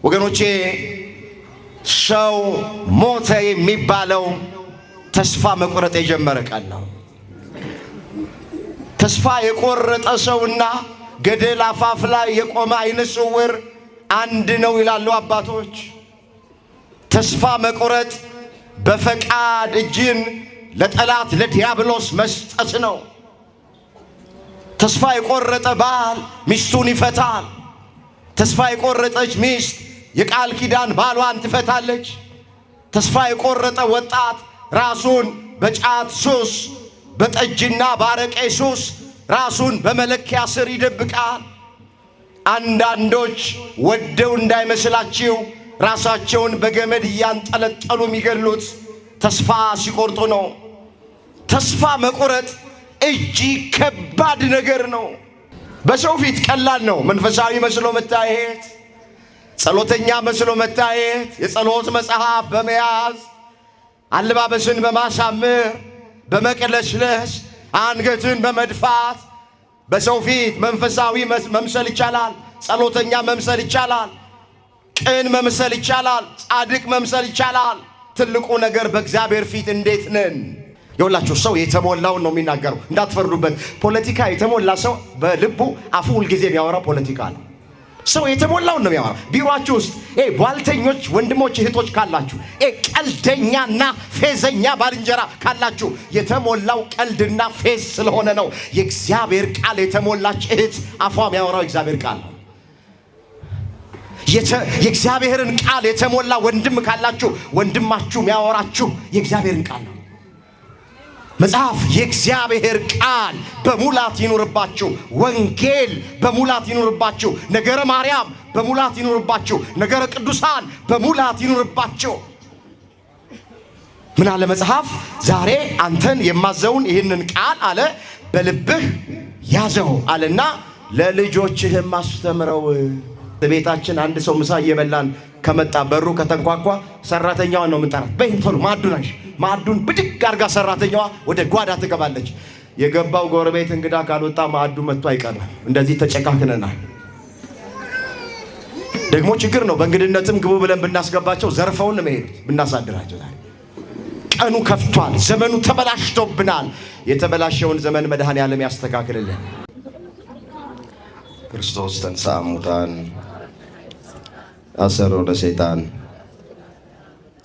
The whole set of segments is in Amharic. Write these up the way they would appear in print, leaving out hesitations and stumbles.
ወገኖቼ ሰው ሞተ የሚባለው ተስፋ መቁረጥ የጀመረ ቀን ነው። ተስፋ የቆረጠ ሰውና ገደል አፋፍ ላይ የቆመ አይነ ስውር አንድ ነው ይላሉ አባቶች። ተስፋ መቁረጥ በፈቃድ እጅን ለጠላት ለዲያብሎስ መስጠት ነው። ተስፋ የቆረጠ ባል ሚስቱን ይፈታል። ተስፋ የቆረጠች ሚስት የቃል ኪዳን ባሏን ትፈታለች። ተስፋ የቆረጠ ወጣት ራሱን በጫት ሱስ በጠጅና ባረቄ ሱስ ራሱን በመለኪያ ስር ይደብቃል። አንዳንዶች ወደው እንዳይመስላችሁ ራሳቸውን በገመድ እያንጠለጠሉ የሚገሉት ተስፋ ሲቆርጡ ነው። ተስፋ መቁረጥ እጅግ ከባድ ነገር ነው። በሰው ፊት ቀላል ነው። መንፈሳዊ መስሎ መታየት፣ ጸሎተኛ መስሎ መታየት፣ የጸሎት መጽሐፍ በመያዝ አለባበስን በማሳመር በመቅለስለስ አንገትን በመድፋት በሰው ፊት መንፈሳዊ መምሰል ይቻላል። ጸሎተኛ መምሰል ይቻላል። ቅን መምሰል ይቻላል። ጻድቅ መምሰል ይቻላል። ትልቁ ነገር በእግዚአብሔር ፊት እንዴት ነን? የሁላችሁ ሰው የተሞላውን ነው የሚናገረው። እንዳትፈርዱበት። ፖለቲካ የተሞላ ሰው በልቡ አፉ ሁልጊዜ የሚያወራው ፖለቲካ ነው። ሰው የተሞላውን ነው የሚያወራው። ቢሮአችሁ ውስጥ ቧልተኞች ወንድሞች እህቶች ካላችሁ፣ ቀልደኛና ፌዘኛ ባልንጀራ ካላችሁ የተሞላው ቀልድና ፌዝ ስለሆነ ነው። የእግዚአብሔር ቃል የተሞላች እህት አፏ የሚያወራው እግዚአብሔር ቃል ነው። የእግዚአብሔርን ቃል የተሞላ ወንድም ካላችሁ ወንድማችሁ የሚያወራችሁ የእግዚአብሔርን ቃል ነው። መጽሐፍ የእግዚአብሔር ቃል በሙላት ይኑርባችሁ፣ ወንጌል በሙላት ይኑርባችሁ፣ ነገረ ማርያም በሙላት ይኑርባችሁ፣ ነገረ ቅዱሳን በሙላት ይኑርባችሁ። ምን አለ መጽሐፍ? ዛሬ አንተን የማዘውን ይህንን ቃል አለ በልብህ ያዘው አለና ለልጆችህም አስተምረው። ቤታችን አንድ ሰው ምሳ እየበላን ከመጣ በሩ ከተንኳኳ ሰራተኛዋን ነው የምንጠራት። በይንቶሎ ማዕዱን ማዕዱን ብድግ አርጋ ሰራተኛዋ ወደ ጓዳ ትገባለች። የገባው ጎረቤት እንግዳ ካልወጣ ማዕዱ መጥቶ አይቀርም። እንደዚህ ተጨካክነናል። ደግሞ ችግር ነው። በእንግድነትም ግቡ ብለን ብናስገባቸው ዘርፈውን መሄድ ብናሳድራቸው። ቀኑ ከፍቷል። ዘመኑ ተበላሽቶብናል። የተበላሸውን ዘመን መድኃኔዓለም ያስተካክልልን። ክርስቶስ ተንሥአ እሙታን አሰሮ ለሰይጣን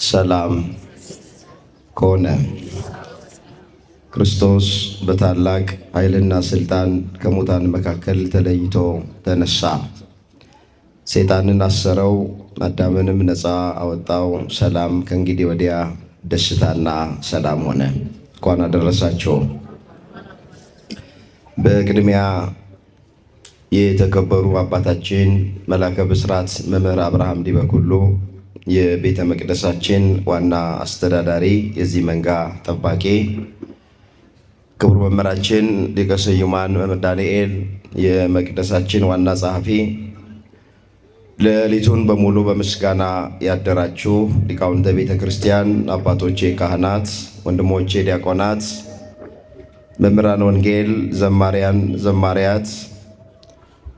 ሰላም ኮነ። ክርስቶስ በታላቅ ኃይልና ስልጣን ከሙታን መካከል ተለይቶ ተነሳ። ሰይጣንን አሰረው፣ አዳምንም ነፃ አወጣው። ሰላም ከእንግዲህ ወዲያ ደስታና ሰላም ሆነ። እንኳን አደረሳችሁ። በቅድሚያ የተከበሩ አባታችን መላከ ብስራት መምህር አብርሃም ዲበኩሉ የቤተ መቅደሳችን ዋና አስተዳዳሪ፣ የዚህ መንጋ ጠባቂ፣ ክቡር መምህራችን ሊቀ ስዩማን መምህር ዳንኤል የመቅደሳችን ዋና ጸሐፊ፣ ሌሊቱን በሙሉ በምስጋና ያደራችሁ ሊቃውንተ ቤተ ክርስቲያን፣ አባቶቼ ካህናት፣ ወንድሞቼ ዲያቆናት፣ መምህራን ወንጌል፣ ዘማሪያን፣ ዘማሪያት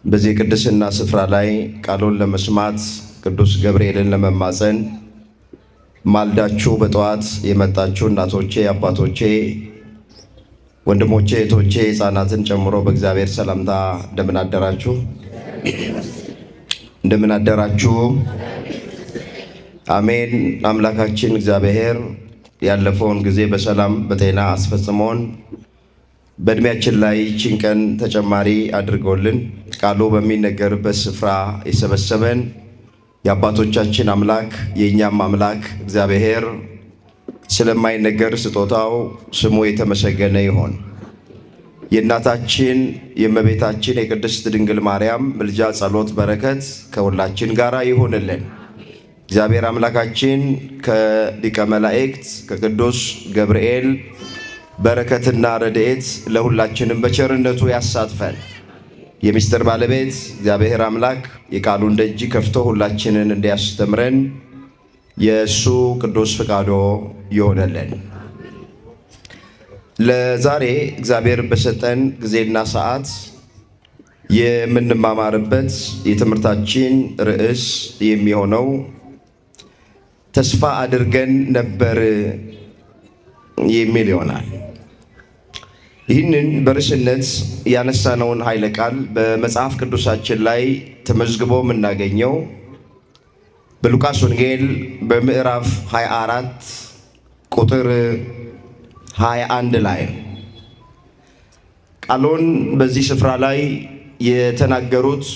በዚህ ቅድስና ስፍራ ላይ ቃሉን ለመስማት ቅዱስ ገብርኤልን ለመማፀን ማልዳችሁ በጠዋት የመጣችሁ እናቶቼ፣ አባቶቼ፣ ወንድሞቼ፣ እህቶቼ፣ ሕፃናትን ጨምሮ በእግዚአብሔር ሰላምታ እንደምን አደራችሁ? እንደምን አደራችሁ? አሜን። አምላካችን እግዚአብሔር ያለፈውን ጊዜ በሰላም በጤና አስፈጽሞን በእድሜያችን ላይ ይህችን ቀን ተጨማሪ አድርጎልን ቃሉ በሚነገርበት ስፍራ የሰበሰበን የአባቶቻችን አምላክ የእኛም አምላክ እግዚአብሔር ስለማይነገር ስጦታው ስሙ የተመሰገነ ይሆን። የእናታችን የእመቤታችን የቅድስት ድንግል ማርያም ምልጃ፣ ጸሎት፣ በረከት ከሁላችን ጋር ይሆንልን። እግዚአብሔር አምላካችን ከሊቀ መላእክት ከቅዱስ ገብርኤል በረከትና ረድኤት ለሁላችንም በቸርነቱ ያሳትፈን። የሚስጥር ባለቤት እግዚአብሔር አምላክ የቃሉን ደጅ ከፍቶ ሁላችንን እንዲያስተምረን የእሱ ቅዱስ ፍቃዶ ይሆነልን። ለዛሬ እግዚአብሔር በሰጠን ጊዜና ሰዓት የምንማማርበት የትምህርታችን ርዕስ የሚሆነው ተስፋ አድርገን ነበር የሚል ይሆናል። ይህንን በርዕስነት ያነሳነውን ኃይለ ቃል በመጽሐፍ ቅዱሳችን ላይ ተመዝግቦ የምናገኘው በሉቃስ ወንጌል በምዕራፍ 24 ቁጥር 21 ላይ ቃሉን በዚህ ስፍራ ላይ የተናገሩት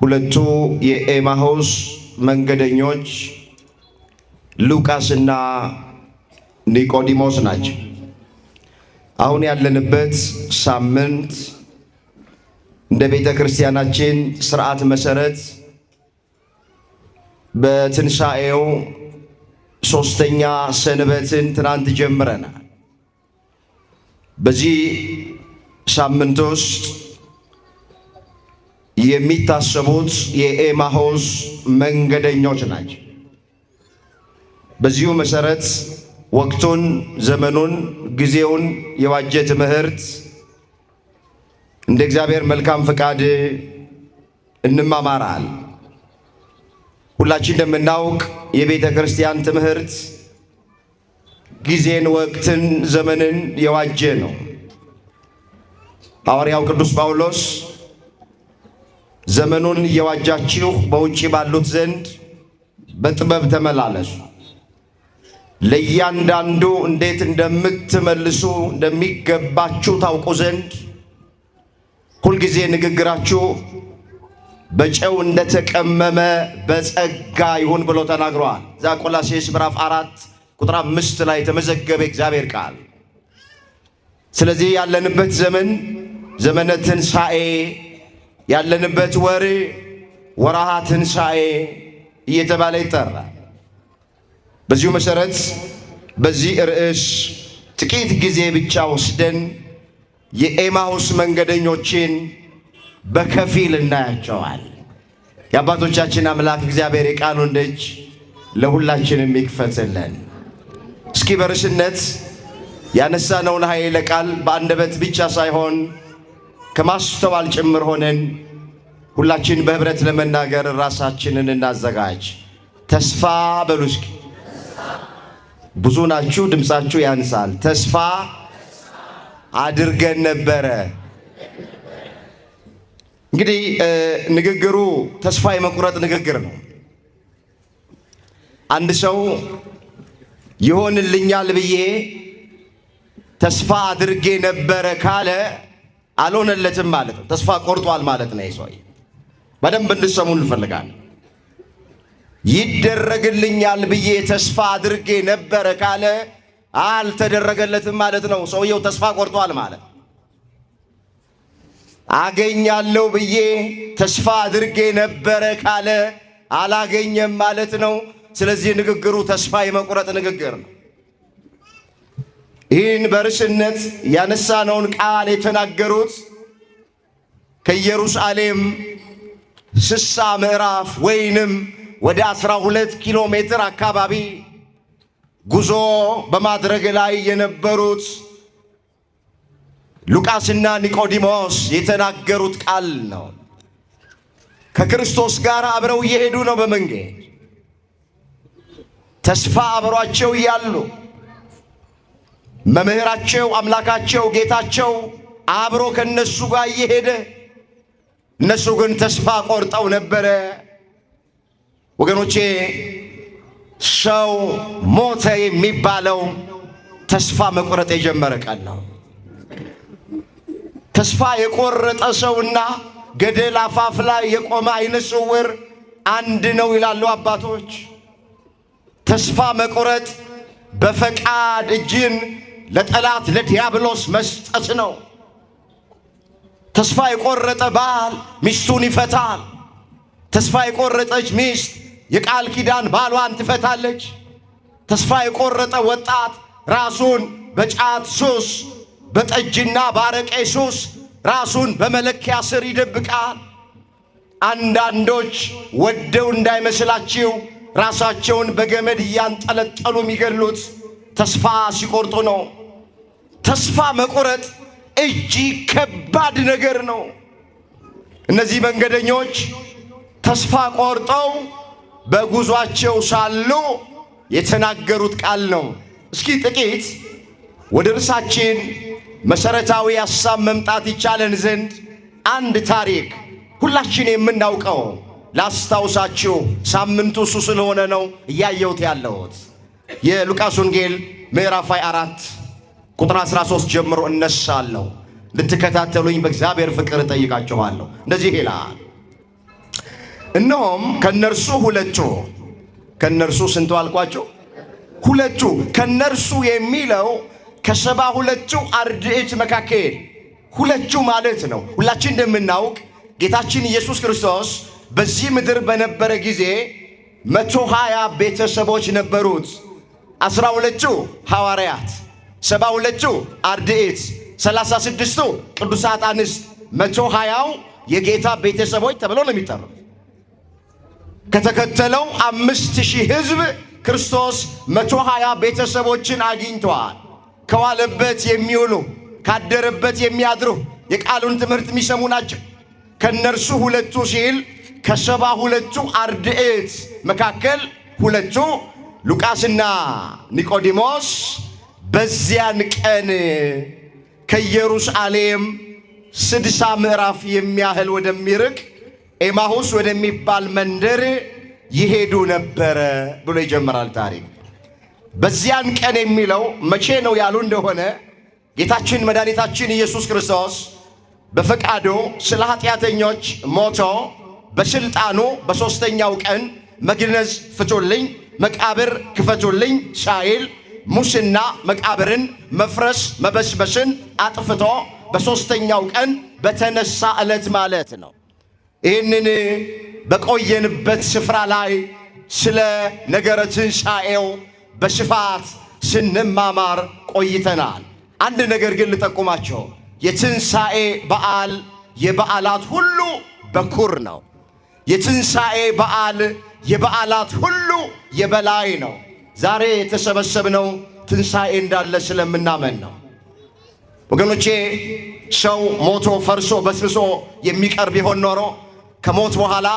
ሁለቱ የኤማሁስ መንገደኞች ሉቃስና ኒቆዲሞስ ናቸው። አሁን ያለንበት ሳምንት እንደ ቤተ ክርስቲያናችን ሥርዓት መሰረት በትንሣኤው ሶስተኛ ሰንበትን ትናንት ጀምረናል። በዚህ ሳምንት ውስጥ የሚታሰቡት የኤማሁስ መንገደኞች ናቸው። በዚሁ መሰረት ወቅቱን፣ ዘመኑን፣ ጊዜውን የዋጀ ትምህርት እንደ እግዚአብሔር መልካም ፈቃድ እንማማራል። ሁላችን እንደምናውቅ የቤተ ክርስቲያን ትምህርት ጊዜን፣ ወቅትን፣ ዘመንን የዋጀ ነው። ሐዋርያው ቅዱስ ጳውሎስ ዘመኑን እየዋጃችሁ በውጪ ባሉት ዘንድ በጥበብ ተመላለሱ፣ ለእያንዳንዱ እንዴት እንደምትመልሱ እንደሚገባችሁ ታውቁ ዘንድ ሁልጊዜ ንግግራችሁ በጨው እንደተቀመመ በጸጋ ይሁን ብሎ ተናግሯል። እዛ ቆላስይስ ምዕራፍ 4 ቁጥር 5 ላይ የተመዘገበ እግዚአብሔር ቃል። ስለዚህ ያለንበት ዘመን ዘመነ ትንሣኤ፣ ያለንበት ወር ወርሃ ትንሣኤ እየተባለ ይጠራል። በዚሁ መሰረት በዚህ ርዕስ ጥቂት ጊዜ ብቻ ወስደን የኤማሁስ መንገደኞችን በከፊል እናያቸዋል። የአባቶቻችን አምላክ እግዚአብሔር የቃሉን ደጅ ለሁላችንም ይክፈትልን። እስኪ በርዕስነት ያነሳነውን ኃይለ ቃል በአንደበት ብቻ ሳይሆን ከማስተዋል ጭምር ሆነን ሁላችን በህብረት ለመናገር ራሳችንን እናዘጋጅ። ተስፋ በሉ እስኪ። ብዙ ናችሁ፣ ድምፃችሁ ያንሳል። ተስፋ አድርገን ነበረ። እንግዲህ ንግግሩ ተስፋ የመቁረጥ ንግግር ነው። አንድ ሰው ይሆንልኛል ብዬ ተስፋ አድርጌ ነበረ ካለ አልሆነለትም ማለት ነው። ተስፋ ቆርጧል ማለት ነው። ይሰው በደንብ እንድሰሙ እንፈልጋለን። ይደረግልኛል ብዬ ተስፋ አድርጌ ነበረ ካለ አልተደረገለትም ማለት ነው። ሰውየው ተስፋ ቆርጧል ማለት ነው። አገኛለሁ ብዬ ተስፋ አድርጌ ነበረ ካለ አላገኘም ማለት ነው። ስለዚህ ንግግሩ ተስፋ የመቁረጥ ንግግር ነው። ይህን በርዕስነት ያነሳነውን ቃል የተናገሩት ከኢየሩሳሌም 60 ምዕራፍ ወይንም ወደ 12 ኪሎ ሜትር አካባቢ ጉዞ በማድረግ ላይ የነበሩት ሉቃስና ኒቆዲሞስ የተናገሩት ቃል ነው። ከክርስቶስ ጋር አብረው እየሄዱ ነው። በመንገድ ተስፋ አብሯቸው እያሉ መምህራቸው፣ አምላካቸው፣ ጌታቸው አብሮ ከነሱ ጋር እየሄደ እነሱ ግን ተስፋ ቆርጠው ነበረ። ወገኖቼ ሰው ሞተ የሚባለው ተስፋ መቁረጥ የጀመረ ቀን ነው። ተስፋ የቆረጠ ሰውና ገደል አፋፍ ላይ የቆመ ዓይነ ስውር አንድ ነው ይላሉ አባቶች። ተስፋ መቁረጥ በፈቃድ እጅን ለጠላት ለዲያብሎስ መስጠት ነው። ተስፋ የቆረጠ ባል ሚስቱን ይፈታል። ተስፋ የቆረጠች ሚስት የቃል ኪዳን ባሏን ትፈታለች። ተስፋ የቆረጠ ወጣት ራሱን በጫት ሱስ፣ በጠጅና ባረቄ ሱስ ራሱን በመለኪያ ስር ይደብቃል። አንዳንዶች ወደው እንዳይመስላችሁ ራሳቸውን በገመድ እያንጠለጠሉ የሚገሉት ተስፋ ሲቆርጡ ነው። ተስፋ መቁረጥ እጅግ ከባድ ነገር ነው። እነዚህ መንገደኞች ተስፋ ቆርጠው በጉዟቸው ሳሉ የተናገሩት ቃል ነው። እስኪ ጥቂት ወደ ርዕሳችን መሰረታዊ ሐሳብ መምጣት ይቻለን ዘንድ አንድ ታሪክ ሁላችን የምናውቀው ላስታውሳችሁ። ሳምንቱ እሱ ስለሆነ ነው እያየሁት ያለሁት። የሉቃስ ወንጌል ምዕራፍ 24 ቁጥር 13 ጀምሮ እነሳለሁ። ልትከታተሉኝ በእግዚአብሔር ፍቅር እጠይቃችኋለሁ። እንደዚህ ይላል፣ እነሆም ከነርሱ ሁለቱ። ከነርሱ ስንቱ አልኳቸው? ሁለቱ። ከነርሱ የሚለው ከ72ቱ አርድእት መካከል ሁለቱ ማለት ነው። ሁላችን እንደምናውቅ ጌታችን ኢየሱስ ክርስቶስ በዚህ ምድር በነበረ ጊዜ 120 ቤተሰቦች ነበሩት። 12ቱ ሐዋርያት፣ 72ቱ አርድእት፣ 36ቱ ቅዱሳት አንስት፣ 120ው የጌታ ቤተሰቦች ተብለው ነው የሚጠሩት። ከተከተለው 5000 ሕዝብ ክርስቶስ 120 ቤተሰቦችን አግኝቷል። ከዋለበት የሚውሉ ካደረበት የሚያድሩ የቃሉን ትምህርት የሚሰሙ ናቸው። ከነርሱ ሁለቱ ሲል ከ72ቱ አርድእት መካከል ሁለቱ ሉቃስና ኒቆዲሞስ በዚያን ቀን ከኢየሩሳሌም 60 ምዕራፍ የሚያህል ወደሚርቅ ኤማሁስ ወደሚባል መንደር ይሄዱ ነበረ ብሎ ይጀምራል ታሪክ። በዚያን ቀን የሚለው መቼ ነው ያሉ እንደሆነ ጌታችን መድኃኒታችን ኢየሱስ ክርስቶስ በፈቃዱ ስለ ኃጢአተኞች ሞቶ በስልጣኑ በሦስተኛው ቀን መግነዝ ፍቱልኝ፣ መቃብር ክፈቱልኝ ሳይል ሙስና መቃብርን መፍረስ መበስበስን አጥፍቶ በሦስተኛው ቀን በተነሳ ዕለት ማለት ነው። ይህንን በቆየንበት ስፍራ ላይ ስለ ነገረ ትንሣኤው በስፋት ስንማማር ቆይተናል። አንድ ነገር ግን ልጠቁማቸው፣ የትንሣኤ በዓል የበዓላት ሁሉ በኩር ነው። የትንሣኤ በዓል የበዓላት ሁሉ የበላይ ነው። ዛሬ የተሰበሰብነው ትንሣኤ እንዳለ ስለምናመን ነው። ወገኖቼ፣ ሰው ሞቶ ፈርሶ በስብሶ የሚቀር ቢሆን ኖሮ ከሞት በኋላ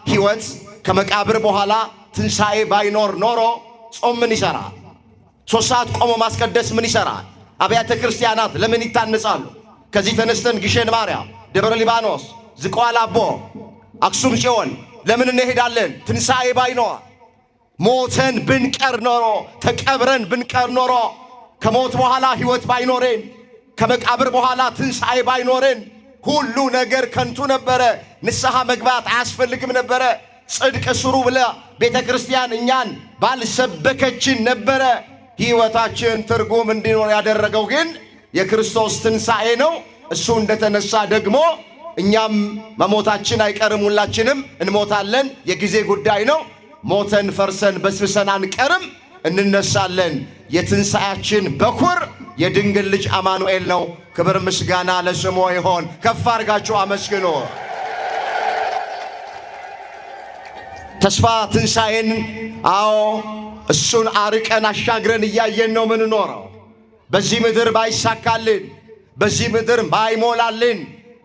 ሕይወት፣ ከመቃብር በኋላ ትንሣኤ ባይኖር ኖሮ ጾም ምን ይሠራል? 3 ሰዓት ቆሞ ማስቀደስ ምን ይሠራል? አብያተ ክርስቲያናት ለምን ይታነጻሉ? ከዚህ ተነስተን ግሸን ማርያም፣ ደብረ ሊባኖስ፣ ዝቋላ አቦ፣ አክሱም ጽዮን ለምን እንሄዳለን? ትንሣኤ ባይኖር። ሞተን ብንቀር ኖሮ ተቀብረን ብንቀር ኖሮ ከሞት በኋላ ሕይወት ባይኖረን ከመቃብር በኋላ ትንሣኤ ባይኖረን ሁሉ ነገር ከንቱ ነበረ። ንስሐ መግባት አያስፈልግም ነበረ። ጽድቅ ስሩ ብለ ቤተ ክርስቲያን እኛን ባልሰበከችን ነበረ። ሕይወታችን ትርጉም እንዲኖር ያደረገው ግን የክርስቶስ ትንሣኤ ነው። እሱ እንደተነሳ ደግሞ እኛም መሞታችን አይቀርም። ሁላችንም እንሞታለን። የጊዜ ጉዳይ ነው። ሞተን ፈርሰን በስብሰን አንቀርም፣ እንነሳለን። የትንሣኤያችን በኩር የድንግል ልጅ አማኑኤል ነው። ክብር ምስጋና ለስሙ ይሆን። ከፍ አድርጋችሁ አመስግኑ። ተስፋ ትንሣኤን፣ አዎ እሱን አርቀን አሻግረን እያየን ነው ምንኖረው። በዚህ ምድር ባይሳካልን፣ በዚህ ምድር ባይሞላልን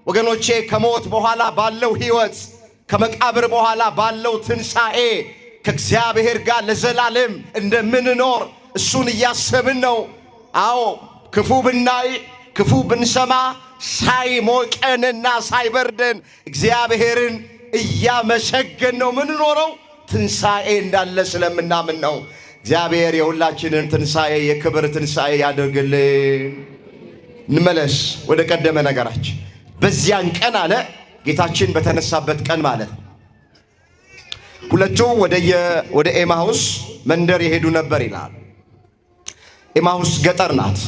ወገኖቼ፣ ከሞት በኋላ ባለው ሕይወት፣ ከመቃብር በኋላ ባለው ትንሣኤ ከእግዚአብሔር ጋር ለዘላለም እንደምንኖር እሱን እያሰብን ነው። አዎ ክፉ ብናይ ክፉ ብንሰማ ሳይሞቀንና ሳይበርደን እግዚአብሔርን እያመሰገን ነው ምንኖረው። ትንሣኤ እንዳለ ስለምናምን ነው። እግዚአብሔር የሁላችንን ትንሣኤ የክብር ትንሣኤ ያደርግልን። እንመለስ ወደ ቀደመ ነገራችን። በዚያን ቀን አለ ጌታችን በተነሳበት ቀን ማለት ነው። ሁለቱ ወደ ኤማሁስ መንደር የሄዱ ነበር ይላል። ኤማሁስ ገጠር ናት።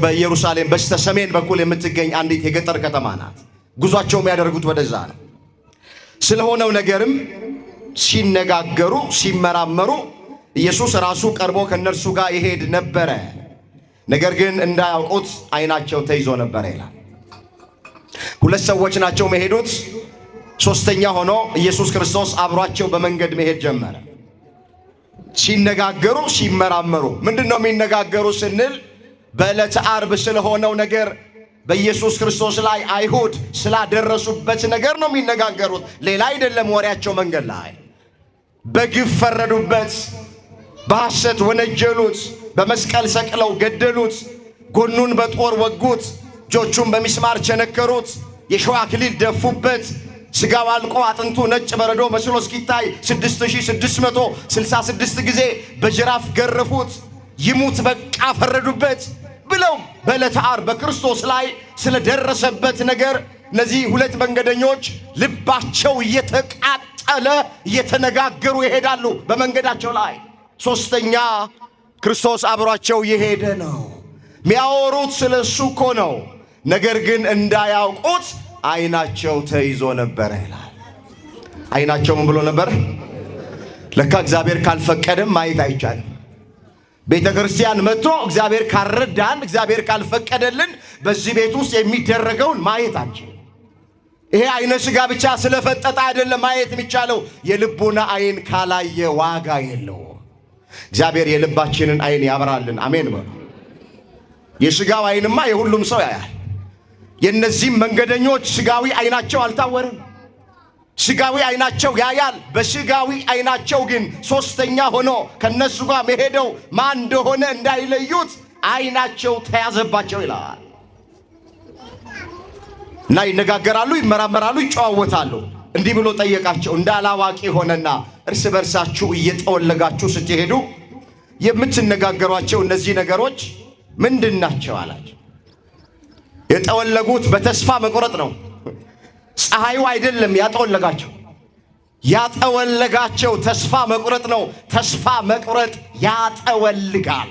በኢየሩሳሌም በስተ ሰሜን በኩል የምትገኝ አንዲት የገጠር ከተማ ናት። ጉዟቸው የሚያደርጉት ወደዛ ነው። ስለሆነው ነገርም ሲነጋገሩ ሲመራመሩ ኢየሱስ ራሱ ቀርቦ ከነርሱ ጋር ይሄድ ነበረ። ነገር ግን እንዳያውቁት ዓይናቸው ተይዞ ነበረ ይላል። ሁለት ሰዎች ናቸው መሄዱት። ሶስተኛ ሆኖ ኢየሱስ ክርስቶስ አብሯቸው በመንገድ መሄድ ጀመረ። ሲነጋገሩ ሲመራመሩ፣ ምንድነው የሚነጋገሩ ስንል በዕለተ ዓርብ ስለሆነው ነገር በኢየሱስ ክርስቶስ ላይ አይሁድ ስላደረሱበት ነገር ነው የሚነጋገሩት። ሌላ አይደለም ወሬያቸው። መንገድ ላይ በግፍ ፈረዱበት፣ በሐሰት ወነጀሉት፣ በመስቀል ሰቅለው ገደሉት፣ ጎኑን በጦር ወጉት፣ እጆቹን በሚስማር ቸነከሩት፣ የሸዋ አክሊል ደፉበት። ሥጋው አልቆ አጥንቱ ነጭ በረዶ መስሎ እስኪታይ 6666 ጊዜ በጅራፍ ገረፉት። ይሙት በቃ ፈረዱበት ብለው በዕለተ ዓርብ በክርስቶስ ላይ ስለደረሰበት ነገር እነዚህ ሁለት መንገደኞች ልባቸው እየተቃጠለ እየተነጋገሩ ይሄዳሉ በመንገዳቸው ላይ። ሦስተኛ ክርስቶስ አብሯቸው እየሄደ ነው። የሚያወሩት ስለ እሱ እኮ ነው። ነገር ግን እንዳያውቁት ዓይናቸው ተይዞ ነበረ ይላል። ዓይናቸው ምን ብሎ ነበር? ለካ እግዚአብሔር ካልፈቀደም ማየት አይቻልም። ቤተ ክርስቲያን መጥቶ እግዚአብሔር ካልረዳን፣ እግዚአብሔር ካልፈቀደልን በዚህ ቤት ውስጥ የሚደረገውን ማየት አንችልም። ይሄ ዓይነ ሥጋ ብቻ ስለፈጠጠ አይደለም ማየት የሚቻለው። የልቡና ዓይን ካላየ ዋጋ የለውም። እግዚአብሔር የልባችንን ዓይን ያብራልን። አሜን በሉ። የሥጋው ዓይንማ የሁሉም ሰው ያያል። የእነዚህም መንገደኞች ሥጋዊ ዓይናቸው አልታወረም። ሥጋዊ ዓይናቸው ያያል። በሥጋዊ ዓይናቸው ግን ሦስተኛ ሆኖ ከነሱ ጋር መሄደው ማን እንደሆነ እንዳይለዩት ዓይናቸው ተያዘባቸው ይላል። እና ይነጋገራሉ፣ ይመራመራሉ፣ ይጨዋወታሉ። እንዲህ ብሎ ጠየቃቸው። እንዳላዋቂ ሆነና እርስ በርሳችሁ እየጠወለጋችሁ ስትሄዱ የምትነጋገሯቸው እነዚህ ነገሮች ምንድን ናቸው አላቸው። የጠወለጉት በተስፋ መቁረጥ ነው። ፀሐዩ አይደለም ያጠወለጋቸው፣ ያጠወለጋቸው ተስፋ መቁረጥ ነው። ተስፋ መቁረጥ ያጠወልጋል።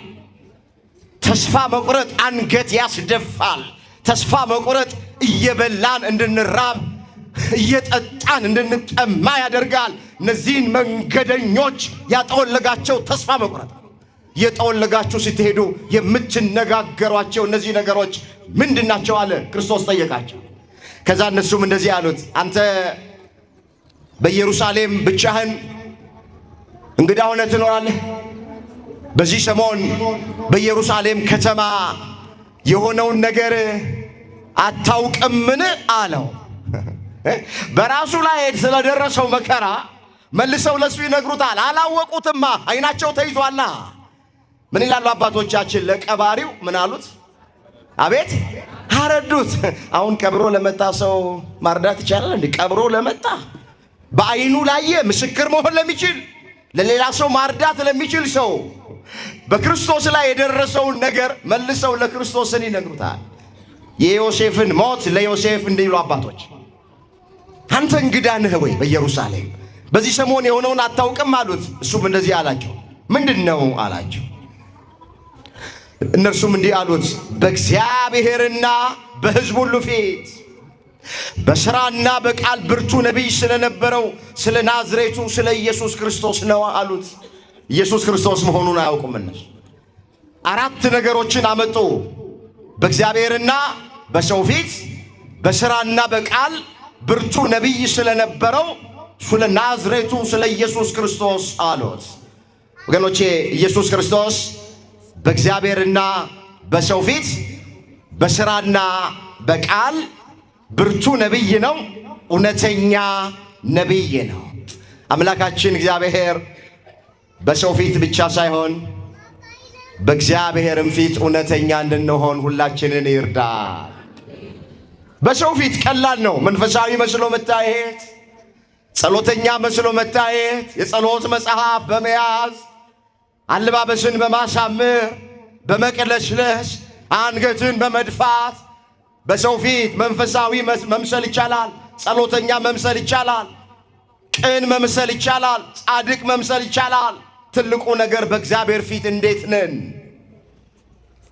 ተስፋ መቁረጥ አንገት ያስደፋል። ተስፋ መቁረጥ እየበላን እንድንራብ እየጠጣን እንድንጠማ ያደርጋል። እነዚህን መንገደኞች ያጠወለጋቸው ተስፋ መቁረጥ። የጠወለጋችሁ ስትሄዱ የምትነጋገሯቸው እነዚህ ነገሮች ምንድናቸው አለ ክርስቶስ ጠየቃቸው። ከዛ እነሱም እንደዚህ አሉት፣ አንተ በኢየሩሳሌም ብቻህን እንግዳ ሆነህ ትኖራለህ? በዚህ ሰሞን በኢየሩሳሌም ከተማ የሆነውን ነገር አታውቅምን አለው። በራሱ ላይ ስለደረሰው መከራ መልሰው ለሱ ይነግሩታል። አላወቁትማ፣ ዓይናቸው ተይዟላ። ምን ይላሉ አባቶቻችን? ለቀባሪው ምን አሉት? አቤት አረዱት። አሁን ቀብሮ ለመጣ ሰው ማርዳት ይቻላል እንዴ? ቀብሮ ለመጣ በዓይኑ ላየ ምስክር መሆን ለሚችል ለሌላ ሰው ማርዳት ለሚችል ሰው በክርስቶስ ላይ የደረሰውን ነገር መልሰው ለክርስቶስን ይነግሩታል። የዮሴፍን ሞት ለዮሴፍ እንዲሉ አባቶች፣ አንተ እንግዳ ነህ ወይ በኢየሩሳሌም? በዚህ ሰሞን የሆነውን አታውቅም አሉት። እሱም እንደዚህ አላቸው። ምንድን ነው አላቸው። እነርሱም እንዲህ አሉት፣ በእግዚአብሔርና በሕዝብ ሁሉ ፊት በሥራና በቃል ብርቱ ነቢይ ስለነበረው ስለ ናዝሬቱ ስለ ኢየሱስ ክርስቶስ ነው አሉት። ኢየሱስ ክርስቶስ መሆኑን አያውቁም እነሱ። አራት ነገሮችን አመጡ። በእግዚአብሔርና በሰው ፊት በሥራና በቃል ብርቱ ነቢይ ስለነበረው ስለ ናዝሬቱ ስለ ኢየሱስ ክርስቶስ አሉት። ወገኖቼ ኢየሱስ ክርስቶስ በእግዚአብሔርና በሰው ፊት በሥራና በቃል ብርቱ ነቢይ ነው። እውነተኛ ነቢይ ነው። አምላካችን እግዚአብሔር በሰው ፊት ብቻ ሳይሆን በእግዚአብሔርም ፊት እውነተኛ እንድንሆን ሁላችንን ይርዳል። በሰው ፊት ቀላል ነው። መንፈሳዊ መስሎ መታየት፣ ጸሎተኛ መስሎ መታየት፣ የጸሎት መጽሐፍ በመያዝ አለባበስን በማሳመር በመቀለስለስ አንገትን በመድፋት በሰው ፊት መንፈሳዊ መምሰል ይቻላል። ጸሎተኛ መምሰል ይቻላል። ቅን መምሰል ይቻላል። ጻድቅ መምሰል ይቻላል። ትልቁ ነገር በእግዚአብሔር ፊት እንዴት ነን?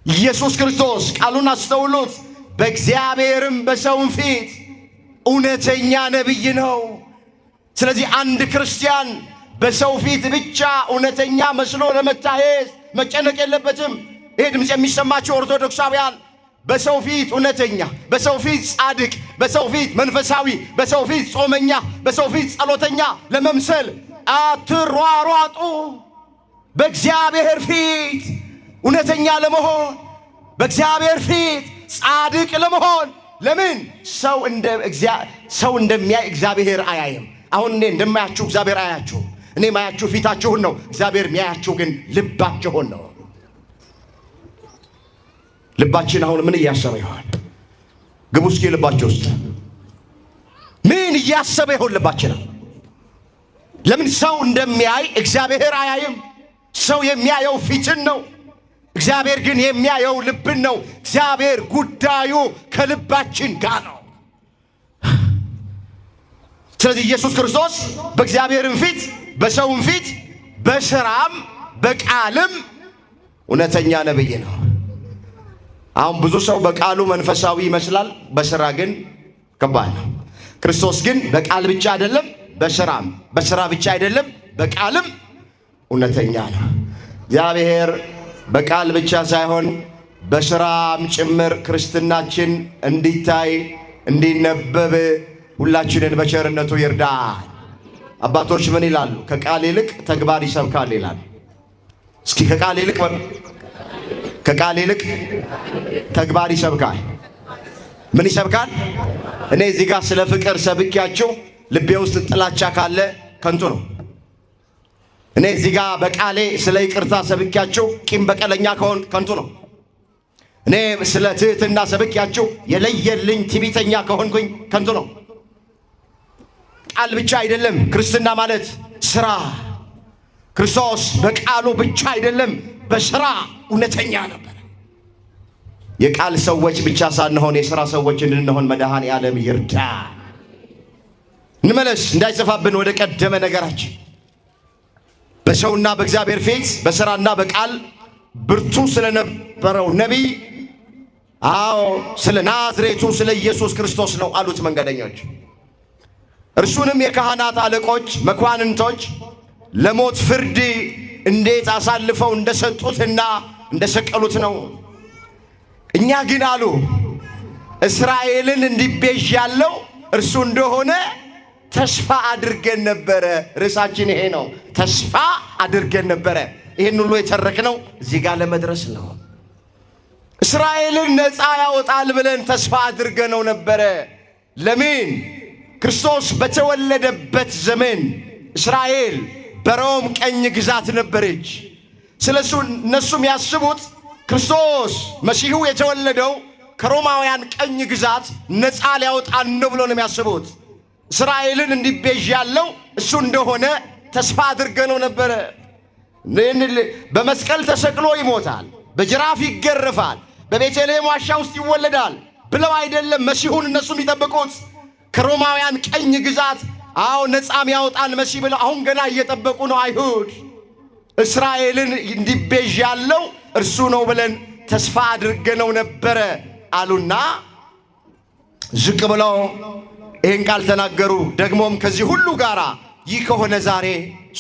ኢየሱስ ክርስቶስ ቃሉን አስተውሉት። በእግዚአብሔርም በሰውም ፊት እውነተኛ ነቢይ ነው። ስለዚህ አንድ ክርስቲያን በሰው ፊት ብቻ እውነተኛ መስሎ ለመታየት መጨነቅ የለበትም። ይሄ ድምፅ የሚሰማቸው ኦርቶዶክሳውያን በሰው ፊት እውነተኛ፣ በሰው ፊት ጻድቅ፣ በሰው ፊት መንፈሳዊ፣ በሰው ፊት ጾመኛ፣ በሰው ፊት ጸሎተኛ ለመምሰል አትሯሯጡ። በእግዚአብሔር ፊት እውነተኛ ለመሆን፣ በእግዚአብሔር ፊት ጻድቅ ለመሆን ለምን ሰው እንደሚያይ እግዚአብሔር አያይም። አሁን እኔ እንደማያችሁ እግዚአብሔር አያችሁ። እኔ ማያችሁ ፊታችሁን ነው፣ እግዚአብሔር የሚያያችሁ ግን ልባችሁን ነው። ልባችን አሁን ምን እያሰበ ይሆን? ግቡ እስኪ ልባችሁ ውስጥ ምን እያሰበ ይሆን ልባችን? ለምን ሰው እንደሚያይ እግዚአብሔር አያይም? ሰው የሚያየው ፊትን ነው፣ እግዚአብሔር ግን የሚያየው ልብን ነው። እግዚአብሔር ጉዳዩ ከልባችን ጋር ነው። ስለዚህ ኢየሱስ ክርስቶስ በእግዚአብሔርም ፊት በሰውም ፊት በሥራም በቃልም እውነተኛ ነብይ ነው። አሁን ብዙ ሰው በቃሉ መንፈሳዊ ይመስላል፣ በሥራ ግን ከባድ ነው። ክርስቶስ ግን በቃል ብቻ አይደለም፣ በሥራ ብቻ አይደለም፣ በቃልም እውነተኛ ነው። እግዚአብሔር በቃል ብቻ ሳይሆን በሥራም ጭምር ክርስትናችን እንዲታይ እንዲነበብ ሁላችንን በቸርነቱ ይርዳል። አባቶች ምን ይላሉ? ከቃል ይልቅ ተግባር ይሰብካል ይላል። እስኪ ከቃል ይልቅ ተግባር ይሰብካል። ምን ይሰብካል? እኔ እዚህ ጋር ስለ ፍቅር ሰብኪያችሁ ልቤ ውስጥ ጥላቻ ካለ ከንቱ ነው። እኔ እዚህ ጋር በቃሌ ስለ ይቅርታ ሰብኪያችሁ ቂም በቀለኛ ከሆን ከንቱ ነው። እኔ ስለ ትህትና ሰብኪያችሁ የለየልኝ ትዕቢተኛ ከሆንኩኝ ከንቱ ነው። ቃል ብቻ አይደለም ክርስትና ማለት ሥራ። ክርስቶስ በቃሉ ብቻ አይደለም በሥራ እውነተኛ ነበር። የቃል ሰዎች ብቻ ሳንሆን የሥራ ሰዎች እንድንሆን መድኃኔዓለም ይርዳ። እንመለስ እንዳይሰፋብን ወደ ቀደመ ነገራችን። በሰውና በእግዚአብሔር ፊት በሥራና በቃል ብርቱ ስለነበረው ነቢይ፣ ስለ ናዝሬቱ ስለ ኢየሱስ ክርስቶስ ነው አሉት መንገደኞች። እርሱንም የካህናት አለቆች መኳንንቶች ለሞት ፍርድ እንዴት አሳልፈው እንደሰጡትና እንደሰቀሉት ነው። እኛ ግን አሉ እስራኤልን እንዲቤዥ ያለው እርሱ እንደሆነ ተስፋ አድርገን ነበረ። ርዕሳችን ይሄ ነው፣ ተስፋ አድርገን ነበረ። ይህን ሁሉ የተረክነው እዚህ ጋር ለመድረስ ነው። እስራኤልን ነፃ ያወጣል ብለን ተስፋ አድርገነው ነበረ። ለምን? ክርስቶስ በተወለደበት ዘመን እስራኤል በሮም ቀኝ ግዛት ነበረች። ስለሱ እነሱም ያስቡት ክርስቶስ መሲሁ የተወለደው ከሮማውያን ቀኝ ግዛት ነፃ ሊያወጣን ነው ብሎ ነው የሚያስቡት። እስራኤልን እንዲቤዥ ያለው እሱ እንደሆነ ተስፋ አድርገነው ነበረ። በመስቀል ተሰቅሎ ይሞታል፣ በጅራፍ ይገረፋል፣ በቤተልሔም ዋሻ ውስጥ ይወለዳል ብለው አይደለም መሲሁን እነሱ የሚጠብቁት። ከሮማውያን ቀኝ ግዛት ነፃ የሚያወጣን መሲህ ብለው አሁን ገና እየጠበቁ ነው አይሁድ። እስራኤልን እንዲቤዥ ያለው እርሱ ነው ብለን ተስፋ አድርገነው ነበረ አሉና ዝቅ ብለው ይህን ቃል ተናገሩ። ደግሞም ከዚህ ሁሉ ጋር ይህ ከሆነ ዛሬ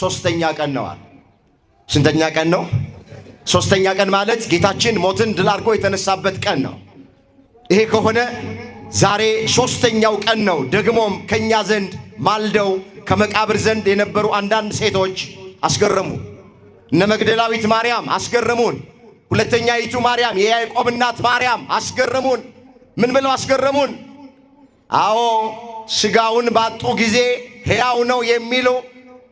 ሦስተኛ ቀን ነው አሉ። ስንተኛ ቀን ነው? ሦስተኛ ቀን ማለት ጌታችን ሞትን ድል አድርጎ የተነሳበት ቀን ነው። ይሄ ከሆነ ዛሬ ሦስተኛው ቀን ነው። ደግሞም ከኛ ዘንድ ማልደው ከመቃብር ዘንድ የነበሩ አንዳንድ ሴቶች አስገረሙ። እነ መግደላዊት ማርያም አስገረሙን። ሁለተኛይቱ ማርያም የያዕቆብ እናት ማርያም አስገረሙን። ምን ብለው አስገረሙን? ሥጋውን ባጡ ጊዜ ሕያው ነው የሚሉ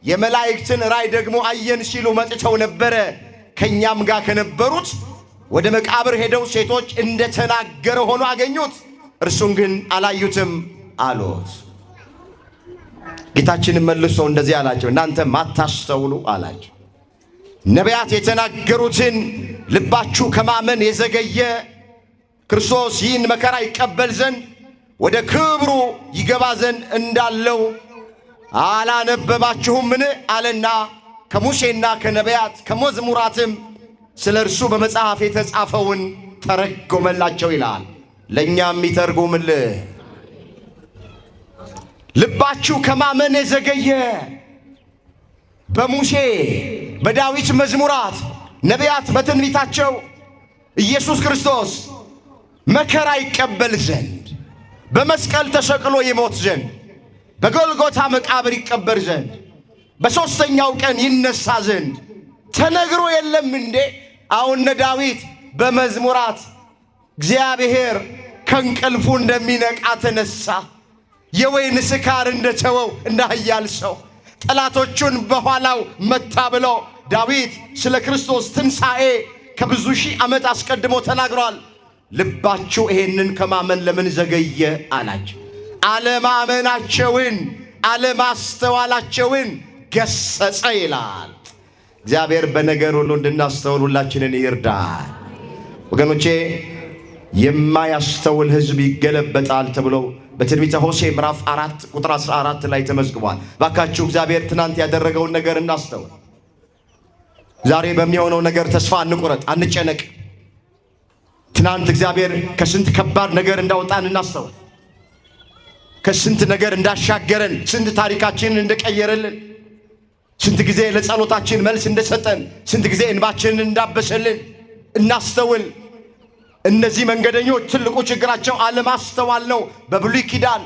የመላእክትን ራእይ ደግሞ አየን ሲሉ መጥተው ነበረ። ከኛም ጋር ከነበሩት ወደ መቃብር ሄደው ሴቶች እንደተናገረ ሆኖ አገኙት፣ እርሱን ግን አላዩትም አሉት። ጌታችንን መልሶ እንደዚህ አላቸው፣ እናንተ ማታስተውሉ አላቸው። ነቢያት የተናገሩትን ልባችሁ ከማመን የዘገየ ክርስቶስ ይህን መከራ ይቀበል ዘንድ ወደ ክብሩ ይገባ ዘንድ እንዳለው አላነበባችሁምን አለና ከሙሴና ከነቢያት ከመዝሙራትም ስለ እርሱ በመጽሐፍ የተጻፈውን ተረጎመላቸው ይላል። ለእኛም ይተርጉምልህ። ልባችሁ ከማመን የዘገየ በሙሴ በዳዊት መዝሙራት ነቢያት በትንቢታቸው ኢየሱስ ክርስቶስ መከራ ይቀበል ዘንድ በመስቀል ተሰቅሎ ይሞት ዘንድ በጎልጎታ መቃብር ይቀበር ዘንድ በሦስተኛው ቀን ይነሳ ዘንድ ተነግሮ የለም እንዴ? አሁን ዳዊት በመዝሙራት እግዚአብሔር ከእንቅልፉ እንደሚነቃ ተነሳ። የወይን ስካር እንደተወው እንደ ኃያል ሰው ጠላቶቹን በኋላው መታ ብሎ ዳዊት ስለ ክርስቶስ ትንሣኤ ከብዙ ሺህ ዓመት አስቀድሞ ተናግሯል። ልባችሁ ይሄንን ከማመን ለምን ዘገየ አላቸው። አለማመናቸውን አለማስተዋላቸውን ገሰጸ ይላል። እግዚአብሔር በነገር ሁሉ እንድናስተውል ሁላችንን ይርዳል። ወገኖቼ የማያስተውል ሕዝብ ይገለበጣል ተብሎ በትንቢተ ሆሴዕ ምዕራፍ 4 ቁጥር 14 ላይ ተመዝግቧል። ባካችሁ እግዚአብሔር ትናንት ያደረገውን ነገር እናስተውል። ዛሬ በሚሆነው ነገር ተስፋ አንቁረጥ፣ አንጨነቅ። ትናንት እግዚአብሔር ከስንት ከባድ ነገር እንዳወጣን እናስተውል። ከስንት ነገር እንዳሻገረን፣ ስንት ታሪካችንን እንደቀየረልን፣ ስንት ጊዜ ለጸሎታችን መልስ እንደሰጠን፣ ስንት ጊዜ እንባችንን እንዳበሰልን እናስተውል። እነዚህ መንገደኞች ትልቁ ችግራቸው አለማስተዋል ነው። በብሉይ ኪዳን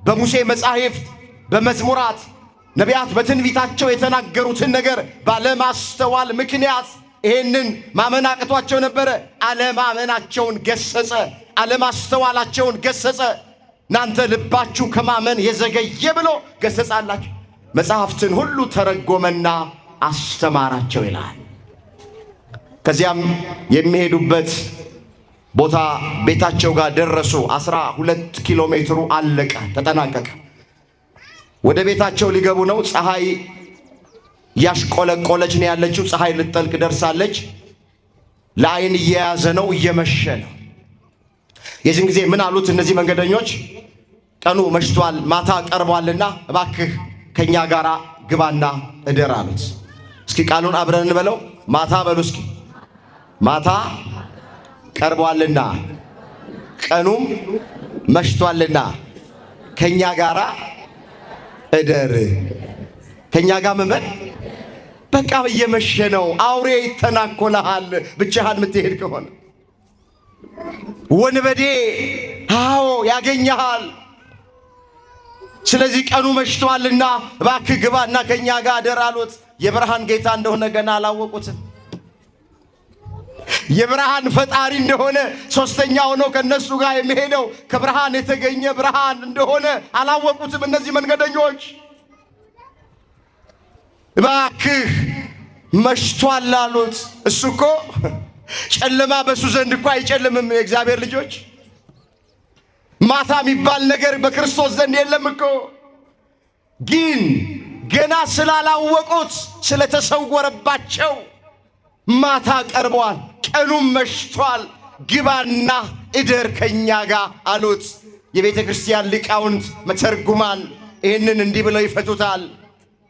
በሙሴ መጻሕፍት በመዝሙራት ነቢያት በትንቢታቸው የተናገሩትን ነገር ባለማስተዋል ምክንያት ይሄንን ማመን አቅቷቸው ነበረ። አለማመናቸውን ገሰጸ፣ አለማስተዋላቸውን ገሰጸ። እናንተ ልባችሁ ከማመን የዘገየ ብሎ ገሰጻላችሁ። መጽሐፍትን ሁሉ ተረጎመና አስተማራቸው ይላል። ከዚያም የሚሄዱበት ቦታ ቤታቸው ጋር ደረሱ። 12 ኪሎ ሜትሩ አለቀ፣ ተጠናቀቀ። ወደ ቤታቸው ሊገቡ ነው። ፀሐይ ያሽቆለቆለች ነው ያለችው። ፀሐይ ልትጠልቅ ደርሳለች። ለዓይን እየያዘ ነው፣ እየመሸ ነው። የዚህን ጊዜ ምን አሉት እነዚህ መንገደኞች? ቀኑ መሽቷል፣ ማታ ቀርቧልና እባክህ ከኛ ጋር ግባና እደር አሉት። እስኪ ቃሉን አብረን እንበለው። ማታ በሉ እስኪ። ማታ ቀርቧልና ቀኑም መሽቷልና ከኛ ጋር እደር። ከኛ ጋር መመን በቃ እየመሸ ነው። አውሬ ይተናኮልሃል ብቻህን የምትሄድ ከሆነ ወንበዴ አዎ ያገኘሃል። ስለዚህ ቀኑ መሽቷልና እባክህ ግባና ከኛ ጋር እደር አሉት። የብርሃን ጌታ እንደሆነ ገና አላወቁትም። የብርሃን ፈጣሪ እንደሆነ ሶስተኛ ሆኖ ከነሱ ጋር የሚሄደው ከብርሃን የተገኘ ብርሃን እንደሆነ አላወቁትም እነዚህ መንገደኞች። እባክህ መሽቷል አሉት። እሱ እኮ ጨለማ በሱ ዘንድ እኮ አይጨልምም። የእግዚአብሔር ልጆች ማታ የሚባል ነገር በክርስቶስ ዘንድ የለም እኮ። ግን ገና ስላላወቁት ስለተሰወረባቸው ማታ ቀርቧል፣ ቀኑም መሽቷል፣ ግባና እደር ከኛ ጋር አሉት። የቤተ ክርስቲያን ሊቃውንት መተርጉማን ይህንን እንዲህ ብለው ይፈቱታል።